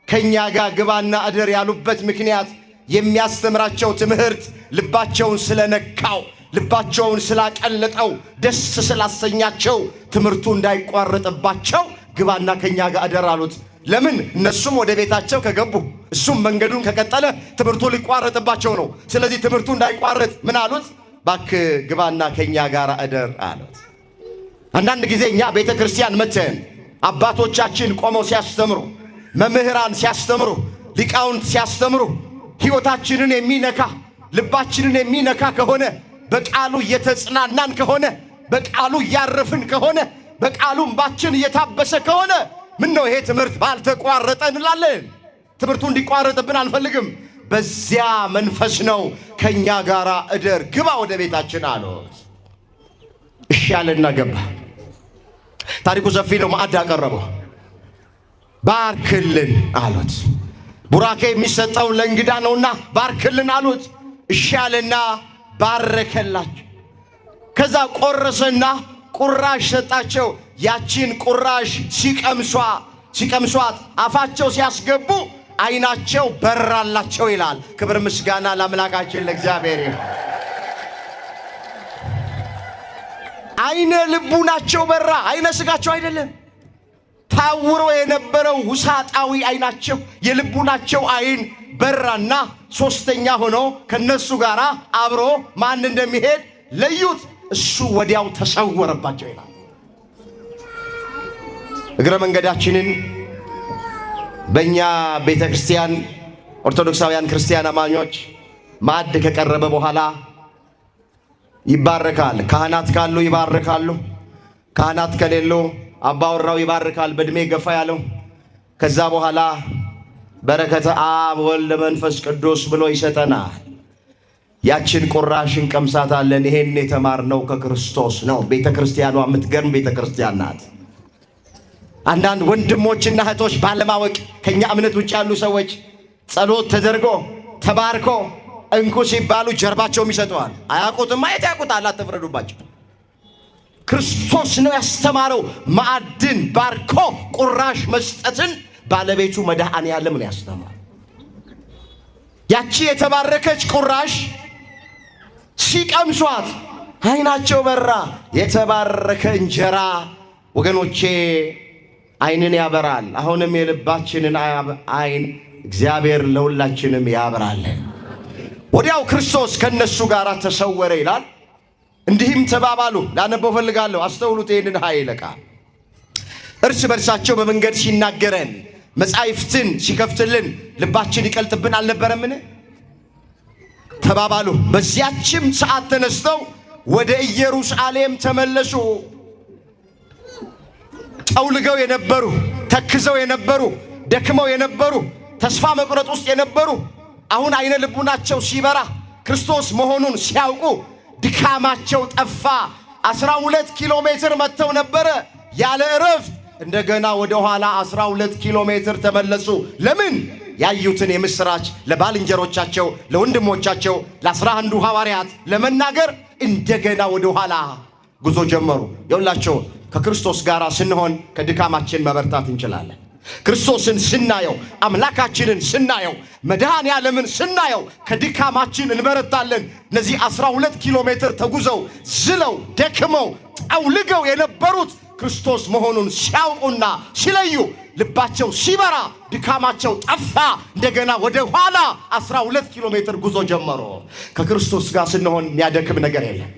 ከኛ ጋር ግባና እደር ያሉበት ምክንያት የሚያስተምራቸው ትምህርት ልባቸውን ስለነካው፣ ልባቸውን ስላቀለጠው፣ ደስ ስላሰኛቸው ትምህርቱ እንዳይቋረጥባቸው ግባና ከኛ ጋር እደር አሉት። ለምን? እነሱም ወደ ቤታቸው ከገቡ እሱም መንገዱን ከቀጠለ ትምህርቱ ሊቋረጥባቸው ነው። ስለዚህ ትምህርቱ እንዳይቋረጥ ምን አሉት? እባክህ ግባና ከኛ ጋር እደር አሉት። አንዳንድ ጊዜ እኛ ቤተ ክርስቲያን መተን አባቶቻችን ቆመው ሲያስተምሩ፣ መምህራን ሲያስተምሩ፣ ሊቃውንት ሲያስተምሩ ሕይወታችንን የሚነካ ልባችንን የሚነካ ከሆነ፣ በቃሉ እየተጽናናን ከሆነ፣ በቃሉ እያረፍን ከሆነ፣ በቃሉ እንባችን እየታበሰ ከሆነ ምን ነው ይሄ ትምህርት ባልተቋረጠ እንላለን። ትምህርቱ እንዲቋረጥብን አንፈልግም። በዚያ መንፈስ ነው ከኛ ጋር እደር ግባ ወደ ቤታችን አሉት። እሺ ያለና ገባ። ታሪኩ ሰፊ ነው። ማዕድ አቀረበው። ባርክልን አሉት። ቡራኬ የሚሰጠው ለእንግዳ ነውና ባርክልን አሉት። እሺ ያለና ባረከላቸው። ከዛ ቆረሰና ቁራሽ ሰጣቸው። ያቺን ቁራሽ ሲቀምሷት አፋቸው ሲያስገቡ ዓይናቸው በራላቸው ይላል። ክብር ምስጋና ለአምላካችን ለእግዚአብሔር ይሁን። ዓይነ ልቡናቸው በራ፣ ዓይነ ስጋቸው አይደለም። ታውሮ የነበረው ውሳጣዊ ዓይናቸው የልቡናቸው ዓይን በራና ሶስተኛ ሆኖ ከነሱ ጋር አብሮ ማን እንደሚሄድ ለዩት። እሱ ወዲያው ተሰወረባቸው ይላል። እግረ መንገዳችንን በእኛ ቤተ ክርስቲያን ኦርቶዶክሳውያን ክርስቲያን አማኞች ማዕድ ከቀረበ በኋላ ይባረካል። ካህናት ካሉ ይባርካሉ። ካህናት ከሌሉ አባወራው ይባርካል፣ በእድሜ ገፋ ያለው። ከዛ በኋላ በረከተ አብ ወልድ መንፈስ ቅዱስ ብሎ ይሰጠናል። ያችን ቁራሽ እንቀምሳታለን። ይሄን የተማርነው ከክርስቶስ ነው። ቤተ ክርስቲያኗ የምትገርም ቤተ ክርስቲያን ናት። አንዳንድ ወንድሞችና እህቶች ባለማወቅ ከኛ እምነት ውጭ ያሉ ሰዎች ጸሎት ተደርጎ ተባርኮ እንኩ ሲባሉ ጀርባቸውም ይሰጠዋል። አያውቁትም። ማየት ያውቁታል። አትፍረዱባቸው። ክርስቶስ ነው ያስተማረው። ማዕድን ባርኮ ቁራሽ መስጠትን ባለቤቱ መድኃኔዓለም ነው ያስተማረው። ያቺ የተባረከች ቁራሽ ሲቀምሷት ዓይናቸው በራ። የተባረከ እንጀራ ወገኖቼ ዓይንን ያበራል። አሁንም የልባችንን ዓይን እግዚአብሔር ለሁላችንም ያበራልን። ወዲያው ክርስቶስ ከነሱ ጋር ተሰወረ ይላል። እንዲህም ተባባሉ። ላነበው ፈልጋለሁ፣ አስተውሉት ይህንን ኃይለ ቃል። እርስ በርሳቸው በመንገድ ሲናገረን መጻሕፍትን ሲከፍትልን ልባችን ይቀልጥብን አልነበረምን? ተባባሉ። በዚያችም ሰዓት ተነስተው ወደ ኢየሩሳሌም ተመለሱ። ጠውልገው የነበሩ፣ ተክዘው የነበሩ፣ ደክመው የነበሩ፣ ተስፋ መቁረጥ ውስጥ የነበሩ አሁን አይነ ልቡናቸው ሲበራ ክርስቶስ መሆኑን ሲያውቁ ድካማቸው ጠፋ። 12 ኪሎ ሜትር መጥተው ነበረ ያለ እረፍት። እንደገና ወደ ኋላ 12 ኪሎ ሜትር ተመለሱ። ለምን? ያዩትን የምስራች ለባልንጀሮቻቸው፣ ለወንድሞቻቸው፣ ለ11 ሐዋርያት ለመናገር እንደገና ወደ ኋላ ጉዞ ጀመሩ። ይኸውላችሁ ከክርስቶስ ጋር ስንሆን ከድካማችን መበርታት እንችላለን። ክርስቶስን ስናየው፣ አምላካችንን ስናየው፣ መድኃኔዓለምን ስናየው ከድካማችን እንበረታለን። እነዚህ 12 ኪሎ ሜትር ተጉዘው ዝለው ደክመው ጠውልገው የነበሩት ክርስቶስ መሆኑን ሲያውቁና ሲለዩ ልባቸው ሲበራ ድካማቸው ጠፋ። እንደገና ወደ ኋላ 12 ኪሎ ሜትር ጉዞ ጀመሩ። ከክርስቶስ ጋር ስንሆን የሚያደክም ነገር የለም።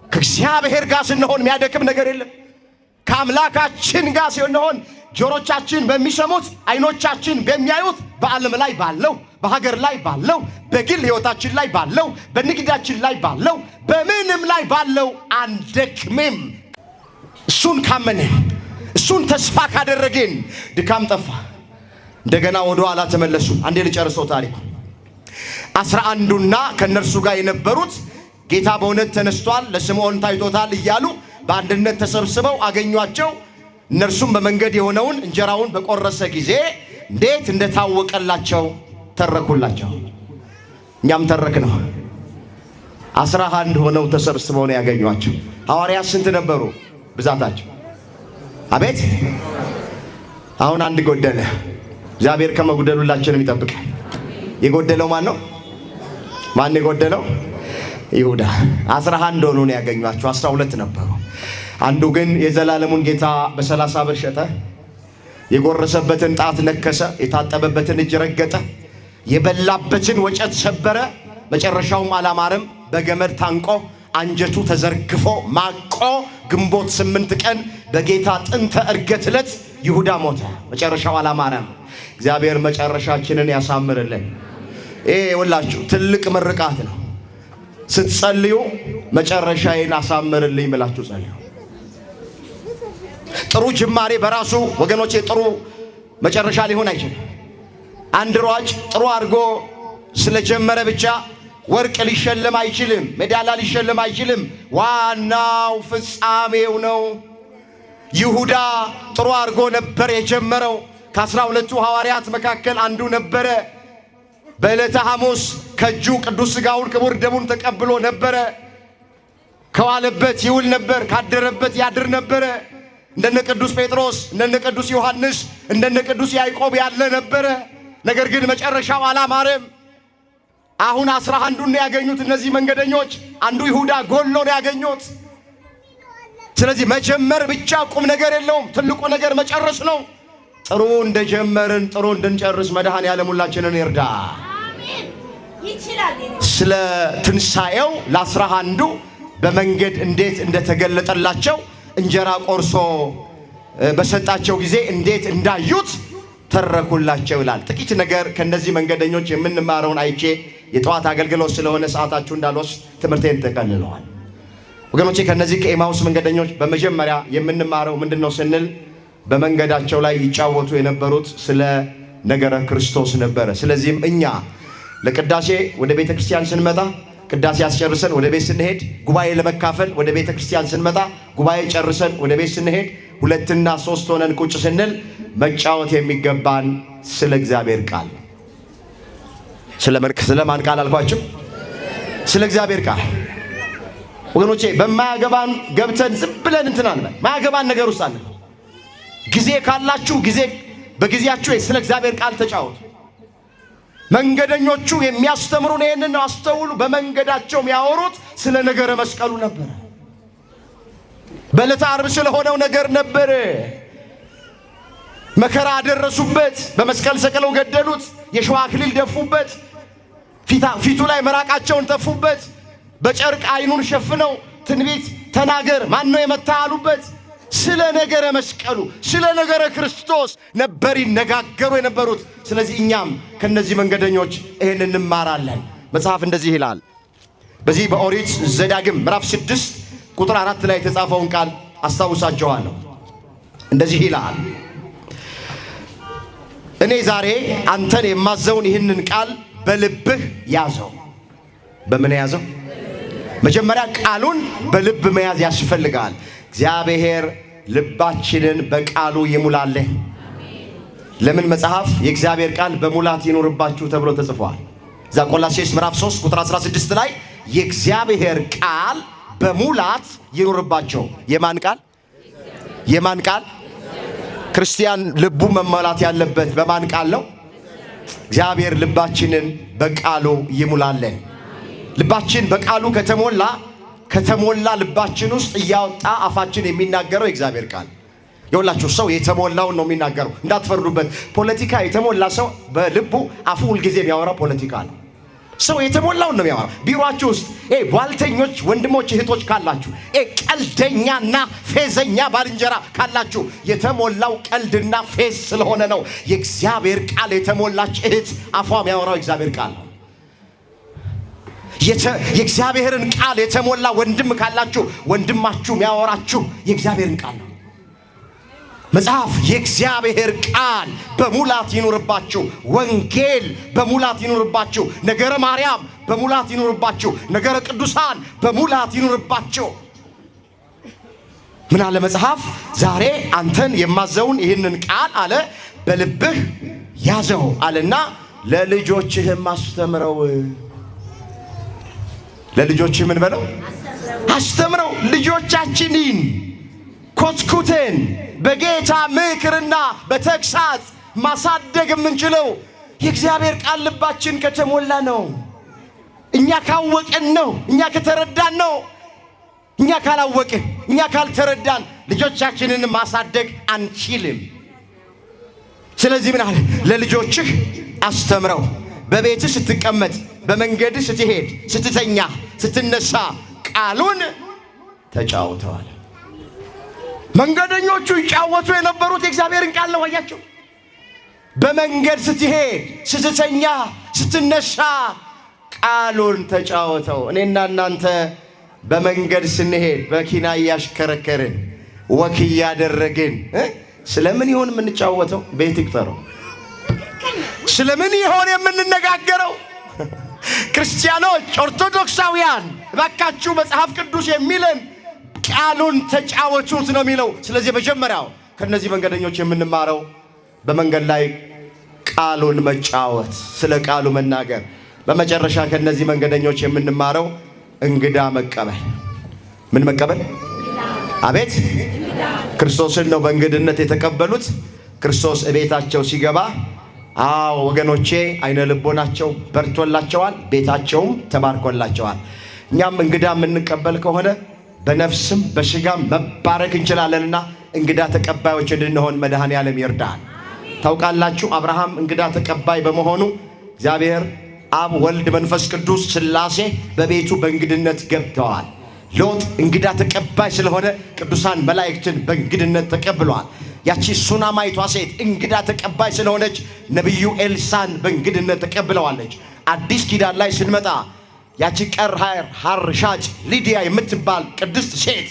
ከእግዚአብሔር ጋር ስንሆን የሚያደክም ነገር የለም። ከአምላካችን ጋር ስንሆን ጆሮቻችን በሚሰሙት፣ አይኖቻችን በሚያዩት፣ በዓለም ላይ ባለው፣ በሀገር ላይ ባለው፣ በግል ሕይወታችን ላይ ባለው፣ በንግዳችን ላይ ባለው፣ በምንም ላይ ባለው አንደክምም። እሱን ካመንን፣ እሱን ተስፋ ካደረግን ድካም ጠፋ። እንደገና ወደ ኋላ ተመለሱ። አንዴ ልጨርሰው ታሪኩ። 11ዱና ከነርሱ ጋር የነበሩት ጌታ በእውነት ተነስቷል፣ ለስምዖን ታይቶታል እያሉ በአንድነት ተሰብስበው አገኟቸው። እነርሱም በመንገድ የሆነውን እንጀራውን በቆረሰ ጊዜ እንዴት እንደታወቀላቸው ተረኩላቸው። እኛም ተረክ ነው። 11 ሆነው ተሰብስበው ነው ያገኟቸው። ሐዋርያት ስንት ነበሩ? ብዛታቸው አቤት! አሁን አንድ ጎደለ። እግዚአብሔር ከመጉደል ሁላችንም ይጠብቃል። የጎደለው ማን ነው? ማን የጎደለው? ይሁዳ። 11 ሆነው ነው ያገኟቸው። 12 ነበሩ። አንዱ ግን የዘላለሙን ጌታ በ30 ብር ሸጠ። የጎረሰበትን ጣት ነከሰ። የታጠበበትን እጅ ረገጠ። የበላበትን ወጨት ሰበረ። መጨረሻውም አላማረም። በገመድ ታንቆ አንጀቱ ተዘርግፎ ማቆ ግንቦት 8 ቀን በጌታ ጥንተ ዕርገት ዕለት ይሁዳ ሞተ። መጨረሻው አላማረም። እግዚአብሔር መጨረሻችንን ያሳምርልን። ይሄ ሁላችሁ ትልቅ ምርቃት ነው። ስትጸልዩ መጨረሻዬን አሳምርልኝ ብላችሁ ጸልዩ። ጥሩ ጅማሬ በራሱ ወገኖቼ ጥሩ መጨረሻ ሊሆን አይችልም። አንድ ሯጭ ጥሩ አድርጎ ስለጀመረ ብቻ ወርቅ ሊሸለም አይችልም፣ ሜዳሊያ ሊሸለም አይችልም። ዋናው ፍጻሜው ነው። ይሁዳ ጥሩ አድርጎ ነበር የጀመረው። ከ12ቱ ሐዋርያት መካከል አንዱ ነበረ። በዕለተ ሐሙስ ከእጁ ቅዱስ ሥጋውን ክቡር ደሙን ተቀብሎ ነበረ። ከዋለበት ይውል ነበር፣ ካደረበት ያድር ነበረ። እንደነ ቅዱስ ጴጥሮስ፣ እንደነ ቅዱስ ዮሐንስ፣ እንደነ ቅዱስ ያዕቆብ ያለ ነበረ። ነገር ግን መጨረሻው አላማረም። አሁን 11ዱን ነው ያገኙት እነዚህ መንገደኞች። አንዱ ይሁዳ ጎሎ ነው ያገኙት። ስለዚህ መጀመር ብቻ ቁም ነገር የለውም። ትልቁ ነገር መጨረስ ነው። ጥሩ እንደጀመርን ጥሩ እንድንጨርስ መድኃኔዓለም ሁላችንን ይርዳ። ስለ ትንሣኤው ለ11ዱ በመንገድ እንዴት እንደተገለጠላቸው እንጀራ ቆርሶ በሰጣቸው ጊዜ እንዴት እንዳዩት ተረኩላቸው ይላል። ጥቂት ነገር ከነዚህ መንገደኞች የምንማረውን አይቼ የጠዋት አገልግሎት ስለሆነ ሰዓታችሁ እንዳልወስድ ትምህርቴን ተቀልለዋል። ወገኖቼ ከነዚህ ከኤማውስ መንገደኞች በመጀመሪያ የምንማረው ምንድነው ስንል በመንገዳቸው ላይ ይጫወቱ የነበሩት ስለ ነገረ ክርስቶስ ነበረ። ስለዚህም እኛ ለቅዳሴ ወደ ቤተ ክርስቲያን ስንመጣ ቅዳሴ አስጨርሰን ወደ ቤት ስንሄድ፣ ጉባኤ ለመካፈል ወደ ቤተ ክርስቲያን ስንመጣ ጉባኤ ጨርሰን ወደ ቤት ስንሄድ፣ 2 እና 3 ሆነን ቁጭ ስንል መጫወት የሚገባን ስለ እግዚአብሔር ቃል። ስለማን ቃል አልኳችሁ? ስለ እግዚአብሔር ቃል። ወገኖቼ በማያገባን ገብተን ዝም ብለን እንትናል ማያገባን ነገር ውስጥ አለ። ጊዜ ካላችሁ በጊዜያችሁ ስለ እግዚአብሔር ቃል ተጫወቱ። መንገደኞቹ የሚያስተምሩን ይሄንን ነው። አስተውሉ። በመንገዳቸው የሚያወሩት ስለ ነገረ መስቀሉ ነበር። በዕለተ ዓርብ ስለሆነው ነገር ነበር። መከራ አደረሱበት። በመስቀል ሰቅለው ገደሉት። የሸዋ አክሊል ደፉበት። ፊቱ ላይ መራቃቸውን ተፉበት። በጨርቅ አይኑን ሸፍነው ትንቢት ተናገር ማን ነው የመታ አሉበት። ስለ ነገረ መስቀሉ ስለ ነገረ ክርስቶስ ነበር ይነጋገሩ የነበሩት። ስለዚህ እኛም ከነዚህ መንገደኞች ይሄን እንማራለን። መጽሐፍ እንደዚህ ይላል። በዚህ በኦሪት ዘዳግም ምዕራፍ 6 ቁጥር 4 ላይ የተጻፈውን ቃል አስታውሳችኋለሁ። እንደዚህ ይላል፣ እኔ ዛሬ አንተን የማዘውን ይህንን ቃል በልብህ ያዘው። በምን ያዘው? መጀመሪያ ቃሉን በልብ መያዝ ያስፈልጋል። እግዚአብሔር ልባችንን በቃሉ ይሙላልን። ለምን መጽሐፍ የእግዚአብሔር ቃል በሙላት ይኖርባችሁ ተብሎ ተጽፏል። እዛ ቆላስይስ ምዕራፍ 3 ቁጥር 16 ላይ የእግዚአብሔር ቃል በሙላት ይኖርባቸው። የማን ቃል? የማን ቃል? ክርስቲያን ልቡ መሞላት ያለበት በማን ቃል ነው? እግዚአብሔር ልባችንን በቃሉ ይሙላልን። ልባችን በቃሉ ከተሞላ ልባችን ውስጥ እያወጣ አፋችን የሚናገረው የእግዚአብሔር ቃል። የሁላችሁ ሰው የተሞላውን ነው የሚናገረው። እንዳትፈርዱበት። ፖለቲካ የተሞላ ሰው በልቡ አፉ ሁልጊዜ የሚያወራው ፖለቲካ ነው። ሰው የተሞላውን ነው የሚያወራው። ቢሮአችሁ ውስጥ ቧልተኞች ወንድሞች እህቶች ካላችሁ፣ ቀልደኛና ፌዘኛ ባልንጀራ ካላችሁ የተሞላው ቀልድና ፌዝ ስለሆነ ነው። የእግዚአብሔር ቃል የተሞላች እህት አፏ የሚያወራው የእግዚአብሔር ቃል ነው። የእግዚአብሔርን ቃል የተሞላ ወንድም ካላችሁ ወንድማችሁ የሚያወራችሁ የእግዚአብሔርን ቃል ነው። መጽሐፍ የእግዚአብሔር ቃል በሙላት ይኑርባችሁ፣ ወንጌል በሙላት ይኑርባችሁ፣ ነገረ ማርያም በሙላት ይኑርባችሁ፣ ነገረ ቅዱሳን በሙላት ይኑርባችሁ። ምን አለ መጽሐፍ? ዛሬ አንተን የማዘውን ይህንን ቃል አለ በልብህ ያዘው አለና ለልጆችህም አስተምረው። ለልጆችህ ምን በለው? አስተምረው። ልጆቻችንን ኮትኩተን በጌታ ምክርና በተግሳጽ ማሳደግ የምንችለው የእግዚአብሔር ቃል ልባችን ከተሞላ ነው። እኛ ካወቅን ነው። እኛ ከተረዳን ነው። እኛ ካላወቅን፣ እኛ ካልተረዳን ልጆቻችንን ማሳደግ አንችልም። ስለዚህ ምን አለ? ለልጆችህ አስተምረው። በቤትህ ስትቀመጥ፣ በመንገድህ ስትሄድ፣ ስትተኛ፣ ስትነሳ ቃሉን ተጫወተዋል። መንገደኞቹ ይጫወቱ የነበሩት የእግዚአብሔርን ቃል ነው። አያችሁ? በመንገድ ስትሄድ፣ ስትተኛ፣ ስትነሳ ቃሉን ተጫወተው። እኔና እናንተ በመንገድ ስንሄድ መኪና እያሽከረከርን ወክ እያደረግን ስለምን ይሆን የምንጫወተው? ቤት ይቅጠረው። ስለምን ይሆን የምንነጋገረው? ክርስቲያኖች፣ ኦርቶዶክሳውያን እባካችሁ መጽሐፍ ቅዱስ የሚለን ቃሉን ተጫወቱት ነው የሚለው። ስለዚህ መጀመሪያው ከነዚህ መንገደኞች የምንማረው በመንገድ ላይ ቃሉን መጫወት፣ ስለ ቃሉ መናገር። በመጨረሻ ከነዚህ መንገደኞች የምንማረው እንግዳ መቀበል። ምን መቀበል? አቤት! ክርስቶስን ነው በእንግድነት የተቀበሉት። ክርስቶስ እቤታቸው ሲገባ ወገኖቼ አይነ ልቦናቸው በርቶላቸዋል፣ ቤታቸውም ተባርኮላቸዋል። እኛም እንግዳ የምንቀበል ከሆነ በነፍስም በስጋም መባረክ እንችላለንና እንግዳ ተቀባዮች እንድንሆን መድኃኔዓለም ይርዳል። ታውቃላችሁ አብርሃም እንግዳ ተቀባይ በመሆኑ እግዚአብሔር አብ፣ ወልድ፣ መንፈስ ቅዱስ ሥላሴ በቤቱ በእንግድነት ገብተዋል። ሎጥ እንግዳ ተቀባይ ስለሆነ ቅዱሳን መላእክትን በእንግድነት ተቀብለዋል። ያቺ ሱናማይቷ ሴት እንግዳ ተቀባይ ስለሆነች ነቢዩ ኤልሳን በእንግድነት ተቀብለዋለች። አዲስ ኪዳን ላይ ስንመጣ ያቺ ቀር ሐር ሻጭ ሊዲያ የምትባል ቅድስት ሴት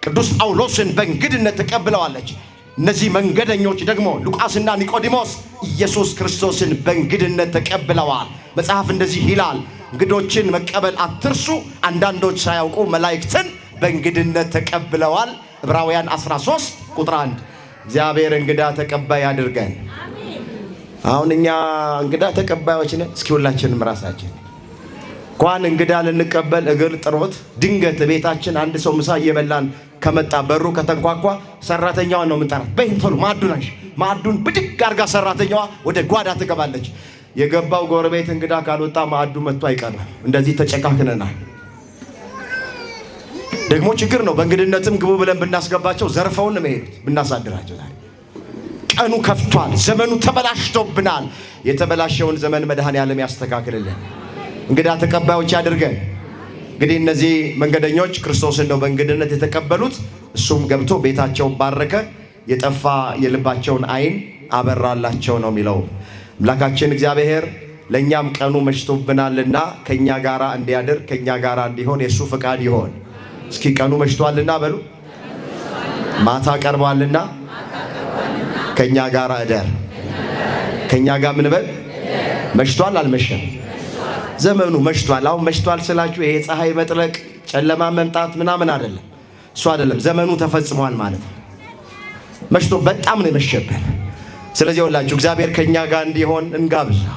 ቅዱስ ጳውሎስን በእንግድነት ተቀብለዋለች። እነዚህ መንገደኞች ደግሞ ሉቃስና ኒቆዲሞስ ኢየሱስ ክርስቶስን በእንግድነት ተቀብለዋል። መጽሐፍ እንደዚህ ይላል፣ እንግዶችን መቀበል አትርሱ፣ አንዳንዶች ሳያውቁ መላእክትን በእንግድነት ተቀብለዋል። ዕብራውያን 13 ቁጥር 1። እግዚአብሔር እንግዳ ተቀባይ አድርገን። አሁን እኛ እንግዳ ተቀባዮች ነን። እስኪ ሁላችንም ራሳችን እንኳን እንግዳ ልንቀበል እግር ጥሮት ድንገት ቤታችን አንድ ሰው ምሳ እየበላን ከመጣ በሩ ከተንኳኳ ሰራተኛዋን ነው የምንጠራት። በእንቶሎ ማዕዱን ብድግ አርጋ ሰራተኛዋ ወደ ጓዳ ትገባለች። የገባው ጎረቤት እንግዳ ካልወጣ ማዕዱ መጥቶ አይቀርም። እንደዚህ ተጨካክነናል። ደግሞ ችግር ነው። በእንግድነትም ግቡ ብለን ብናስገባቸው ዘርፈውን ነው የሚሄዱት ብናሳድራቸው። ቀኑ ከፍቷል። ዘመኑ ተበላሽቶብናል። የተበላሸውን ዘመን መድኃኔዓለም ያስተካክልልን። እንግዳ ተቀባዮች ያድርገን። እንግዲህ እነዚህ መንገደኞች ክርስቶስን ነው በእንግድነት የተቀበሉት። እሱም ገብቶ ቤታቸውን ባረከ፣ የጠፋ የልባቸውን ዓይን አበራላቸው ነው የሚለው። አምላካችን እግዚአብሔር ለእኛም ቀኑ መሽቶብናልና ከእኛ ጋራ እንዲያድር ከእኛ ጋራ እንዲሆን የእሱ ፈቃድ ይሆን። እስኪ ቀኑ መሽቷልና በሉ፣ ማታ ቀርቧልና ከእኛ ጋራ እደር። ከእኛ ጋር ምን በል? መሽቷል አልመሸም? ዘመኑ መሽቷል። አሁን መሽቷል ስላችሁ ይሄ ፀሐይ መጥለቅ ጨለማ መምጣት ምናምን አይደለም። እሱ አይደለም። ዘመኑ ተፈጽሟል ማለት ነው። መሽቶ በጣም ነው የመሸብን። ስለዚህ ሁላችሁ እግዚአብሔር ከኛ ጋር እንዲሆን እንጋብዘው።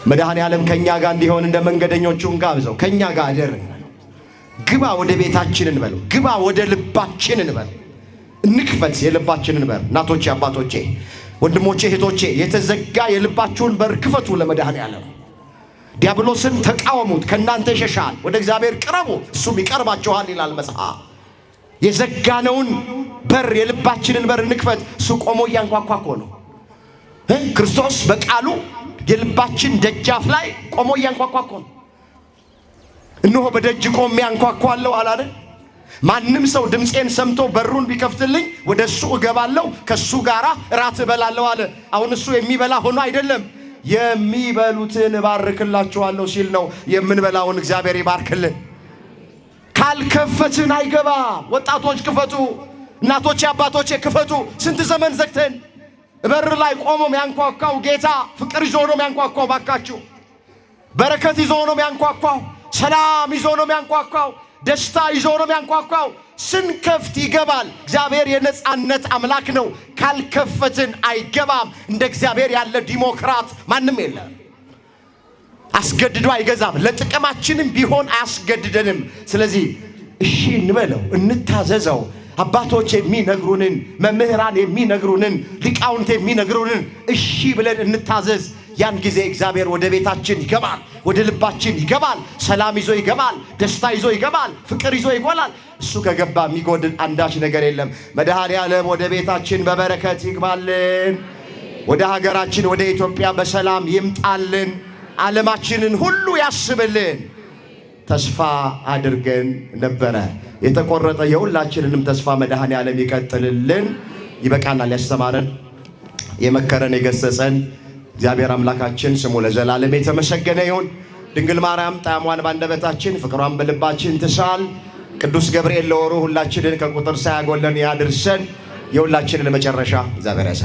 መድኃኔዓለም ከኛ ጋር እንዲሆን እንደ መንገደኞቹ እንጋብዘው። ከኛ ጋር አደር። ግባ ወደ ቤታችን እንበለው። ግባ ወደ ልባችን እንበለው። እንክፈት የልባችንን በር። እናቶቼ፣ አባቶቼ፣ ወንድሞቼ፣ እህቶቼ የተዘጋ የልባችሁን በር ክፈቱ ለመድኃኔዓለም። ዲያብሎስን ተቃወሙት፣ ከእናንተ ይሸሻል። ወደ እግዚአብሔር ቅረቡ፣ እሱም ይቀርባችኋል ይላል መጽሐፍ። የዘጋነውን በር የልባችንን በር እንክፈት። እሱ ቆሞ እያንኳኳ እኮ ነው። ክርስቶስ በቃሉ የልባችን ደጃፍ ላይ ቆሞ እያንኳኳ እኮ ነው። እነሆ በደጅ ቆሜ አንኳኳለሁ አላለ? ማንም ሰው ድምፄን ሰምቶ በሩን ቢከፍትልኝ ወደ እሱ እገባለሁ፣ ከእሱ ጋር እራት እበላለሁ አለ። አሁን እሱ የሚበላ ሆኖ አይደለም፣ የሚበሉትን እባርክላችኋለሁ ሲል ነው። የምንበላውን እግዚአብሔር ይባርክልን። ካልከፈትን አይገባም። ወጣቶች ክፈቱ፣ እናቶቼ አባቶቼ ክፈቱ። ስንት ዘመን ዘግተን በር ላይ ቆሞ የሚያንኳኳው ጌታ ፍቅር ይዞ ነው የሚያንኳኳው። ባካችሁ በረከት ይዞ ነው የሚያንኳኳው። ሰላም ይዞ ነው የሚያንኳኳው። ደስታ ይዞ ነው የሚያንኳኳው። ስንከፍት ይገባል። እግዚአብሔር የነጻነት አምላክ ነው። ካልከፈትን አይገባም። እንደ እግዚአብሔር ያለ ዲሞክራት ማንም የለም። አስገድዶ አይገዛም። ለጥቅማችንም ቢሆን አያስገድደንም። ስለዚህ እሺ እንበለው፣ እንታዘዘው። አባቶች የሚነግሩንን፣ መምህራን የሚነግሩንን፣ ሊቃውንት የሚነግሩንን እሺ ብለን እንታዘዝ። ያን ጊዜ እግዚአብሔር ወደ ቤታችን ይገባል፣ ወደ ልባችን ይገባል። ሰላም ይዞ ይገባል፣ ደስታ ይዞ ይገባል፣ ፍቅር ይዞ ይጎላል። እሱ ከገባ የሚጎድል አንዳች ነገር የለም። መድኃኔዓለም ወደ ቤታችን በበረከት ይግባልን። ወደ ሀገራችን ወደ ኢትዮጵያ በሰላም ይምጣልን። ዓለማችንን ሁሉ ያስብልን። ተስፋ አድርገን ነበረ። የተቆረጠ የሁላችንንም ተስፋ መድኃኔዓለም ይቀጥልልን። ይበቃናል። ያስተማረን የመከረን የገሰጸን እግዚአብሔር አምላካችን ስሙ ለዘላለም የተመሰገነ ይሁን። ድንግል ማርያም ጣዕሟን ባንደበታችን ፍቅሯን በልባችን ትሳል። ቅዱስ ገብርኤል ለወሩ ሁላችንን ከቁጥር ሳያጎለን ያድርሰን። የሁላችንን መጨረሻ እግዚአብሔር ያሳ